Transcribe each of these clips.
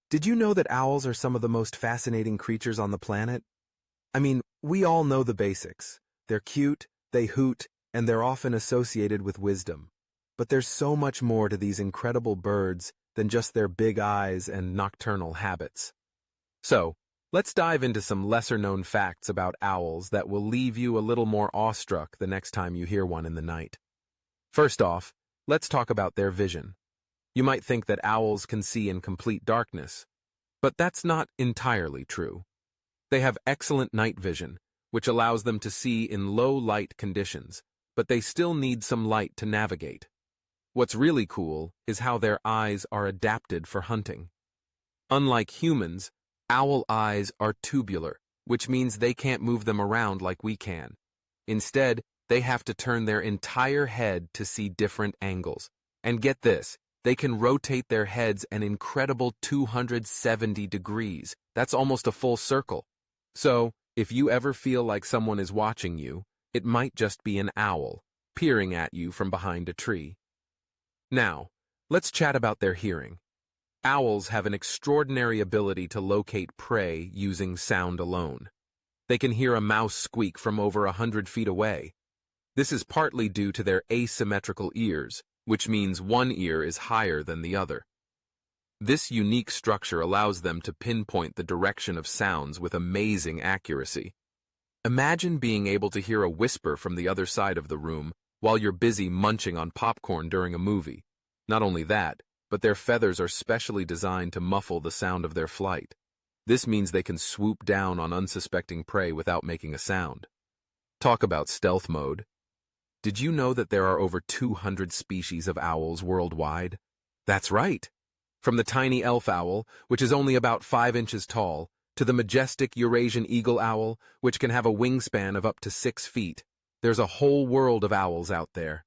Did you know that owls are some of the most fascinating creatures on the planet? I mean, we all know the basics. They're cute, they hoot, and they're often associated with wisdom. But there's so much more to these incredible birds than just their big eyes and nocturnal habits. So, let's dive into some lesser-known facts about owls that will leave you a little more awestruck the next time you hear one in the night. First off, let's talk about their vision. You might think that owls can see in complete darkness, but that's not entirely true. They have excellent night vision, which allows them to see in low-light conditions, but they still need some light to navigate. What's really cool is how their eyes are adapted for hunting. Unlike humans, owl eyes are tubular, which means they can't move them around like we can. Instead, they have to turn their entire head to see different angles. And get this, they can rotate their heads an incredible 270 degrees. That's almost a full circle. So, if you ever feel like someone is watching you, it might just be an owl, peering at you from behind a tree. Now, let's chat about their hearing. Owls have an extraordinary ability to locate prey using sound alone. They can hear a mouse squeak from over 100 feet away. This is partly due to their asymmetrical ears, which means one ear is higher than the other. This unique structure allows them to pinpoint the direction of sounds with amazing accuracy. Imagine being able to hear a whisper from the other side of the room while you're busy munching on popcorn during a movie. Not only that, but their feathers are specially designed to muffle the sound of their flight. This means they can swoop down on unsuspecting prey without making a sound. Talk about stealth mode. Did you know that there are over 200 species of owls worldwide? That's right! From the tiny elf owl, which is only about 5 inches tall, to the majestic Eurasian eagle owl, which can have a wingspan of up to 6 feet, there's a whole world of owls out there.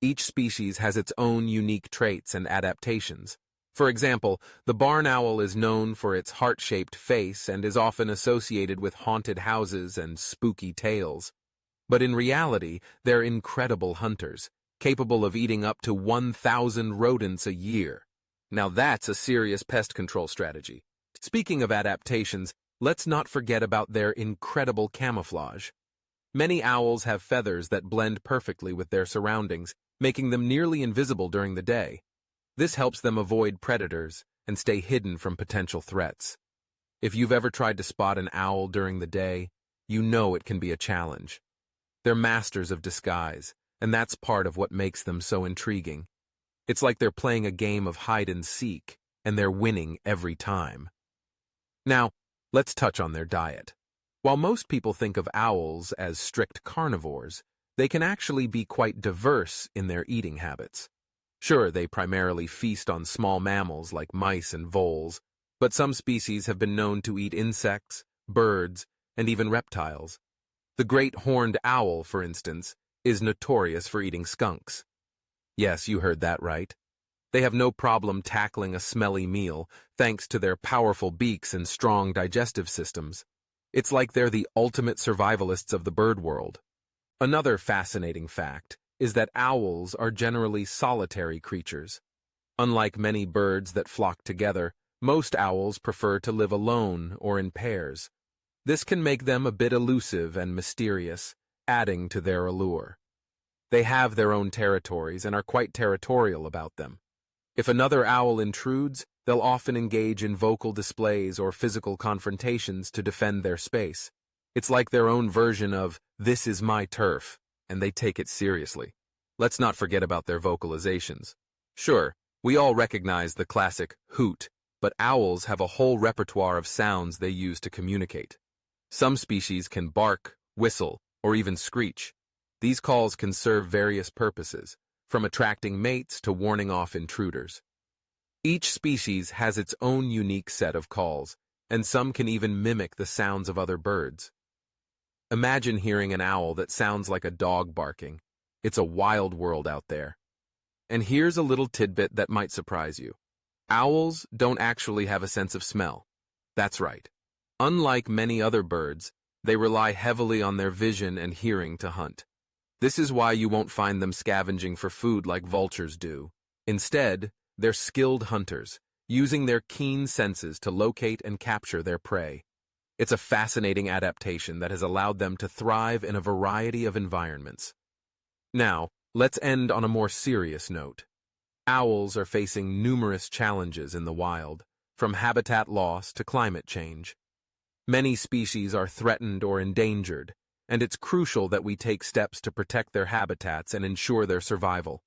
Each species has its own unique traits and adaptations. For example, the barn owl is known for its heart-shaped face and is often associated with haunted houses and spooky tales. But in reality, they're incredible hunters, capable of eating up to 1,000 rodents a year. Now that's a serious pest control strategy. Speaking of adaptations, let's not forget about their incredible camouflage. Many owls have feathers that blend perfectly with their surroundings, making them nearly invisible during the day. This helps them avoid predators and stay hidden from potential threats. If you've ever tried to spot an owl during the day, you know it can be a challenge. They're masters of disguise, and that's part of what makes them so intriguing. It's like they're playing a game of hide and seek, and they're winning every time. Now, let's touch on their diet. While most people think of owls as strict carnivores, they can actually be quite diverse in their eating habits. Sure, they primarily feast on small mammals like mice and voles, but some species have been known to eat insects, birds, and even reptiles. The great horned owl, for instance, is notorious for eating skunks. Yes, you heard that right. They have no problem tackling a smelly meal thanks to their powerful beaks and strong digestive systems. It's like they're the ultimate survivalists of the bird world. Another fascinating fact is that owls are generally solitary creatures. Unlike many birds that flock together, most owls prefer to live alone or in pairs. This can make them a bit elusive and mysterious, adding to their allure. They have their own territories and are quite territorial about them. If another owl intrudes, they'll often engage in vocal displays or physical confrontations to defend their space. It's like their own version of, "This is my turf," and they take it seriously. Let's not forget about their vocalizations. Sure, we all recognize the classic hoot, but owls have a whole repertoire of sounds they use to communicate. Some species can bark, whistle, or even screech. These calls can serve various purposes, from attracting mates to warning off intruders. Each species has its own unique set of calls, and some can even mimic the sounds of other birds. Imagine hearing an owl that sounds like a dog barking. It's a wild world out there. And here's a little tidbit that might surprise you. Owls don't actually have a sense of smell. That's right. Unlike many other birds, they rely heavily on their vision and hearing to hunt. This is why you won't find them scavenging for food like vultures do. Instead, they're skilled hunters, using their keen senses to locate and capture their prey. It's a fascinating adaptation that has allowed them to thrive in a variety of environments. Now, let's end on a more serious note. Owls are facing numerous challenges in the wild, from habitat loss to climate change. Many species are threatened or endangered, and it's crucial that we take steps to protect their habitats and ensure their survival.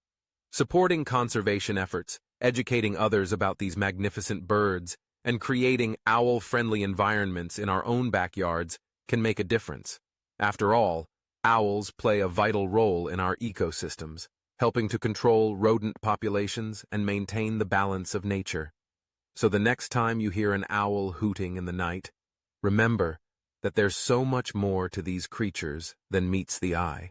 Supporting conservation efforts, educating others about these magnificent birds, and creating owl-friendly environments in our own backyards can make a difference. After all, owls play a vital role in our ecosystems, helping to control rodent populations and maintain the balance of nature. So the next time you hear an owl hooting in the night, remember that there's so much more to these creatures than meets the eye.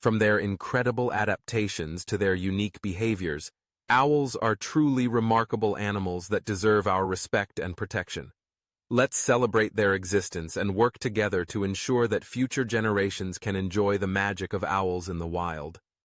From their incredible adaptations to their unique behaviors, owls are truly remarkable animals that deserve our respect and protection. Let's celebrate their existence and work together to ensure that future generations can enjoy the magic of owls in the wild.